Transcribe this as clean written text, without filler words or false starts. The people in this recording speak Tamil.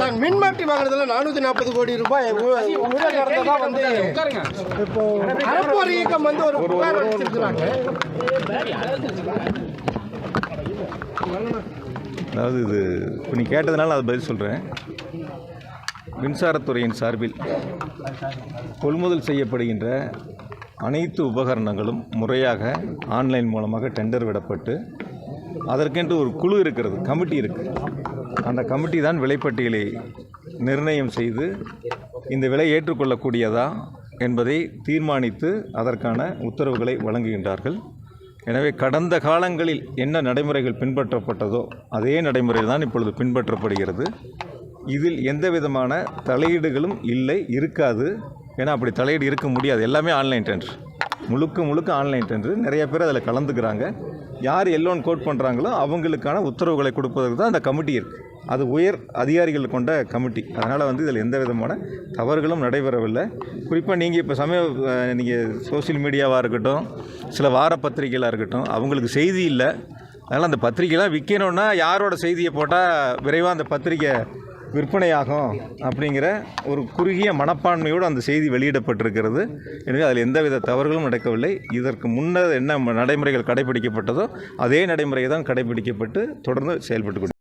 சார் மின்மாற்றி வாங்குறதுல 440 கோடி ரூபாய் ஊழல் நடந்ததா வந்து இப்போ அறப்போர் இயக்கம் வந்து ஒரு புகார் அளிச்சிருக்கிறாங்க. அதாவது இது இப்போ நீ கேட்டதுனால அதை பதில் சொல்கிறேன். மின்சாரத்துறையின் சார்பில் கொள்முதல் செய்யப்படுகின்ற அனைத்து உபகரணங்களும் முறையாக ஆன்லைன் மூலமாக டெண்டர் விடப்பட்டு அதற்கென்று ஒரு குழு இருக்கிறது, கமிட்டி இருக்குது. அந்த கமிட்டி தான் விலைப்பட்டியலை நிர்ணயம் செய்து இந்த விலை ஏற்றுக்கொள்ளக்கூடியதா என்பதை தீர்மானித்து அதற்கான உத்தரவுகளை வழங்குகின்றார்கள். எனவே கடந்த காலங்களில் என்ன நடைமுறைகள் பின்பற்றப்பட்டதோ அதே நடைமுறை தான் இப்பொழுது பின்பற்றப்படுகிறது. இதில் எந்த விதமான தலையீடுகளும் இல்லை, இருக்காது. ஏன்னா அப்படி தலையீடு இருக்க முடியாது. எல்லாமே ஆன்லைன் டெண்டர், முழுக்க ஆன்லைன் டெண்டர். நிறைய பேர் அதில் கலந்துக்கிறாங்க. யார் எல்லோன்னு கோட் பண்ணுறாங்களோ அவங்களுக்கான உத்தரவுகளை கொடுப்பதற்கு தான் அந்த கமிட்டி இருக்குது. அது உயர் அதிகாரிகள் கொண்ட கமிட்டி. அதனால் வந்து இதில் எந்த விதமான தவறுகளும் நடைபெறவில்லை. குறிப்பாக நீங்கள் இப்போ நீங்கள் சோசியல் மீடியாவாக இருக்கட்டும், சில வார பத்திரிகைகளாக இருக்கட்டும், அவங்களுக்கு செய்தி இல்லை. அதனால் அந்த பத்திரிகைலாம் விற்கணுன்னா யாரோட செய்தியை போட்டால் விரைவாக அந்த பத்திரிகை விற்பனையாகும் அப்படிங்கிற ஒரு குறுகிய மனப்பான்மையோடு அந்த செய்தி வெளியிடப்பட்டிருக்கிறது. எனவே அதில் எந்தவித தவறுகளும் நடக்கவில்லை. இதற்கு முன்னர் என்ன நடைமுறைகள் கடைபிடிக்கப்பட்டதோ அதே நடைமுறை தான் கடைபிடிக்கப்பட்டு தொடர்ந்து செயல்பட்டு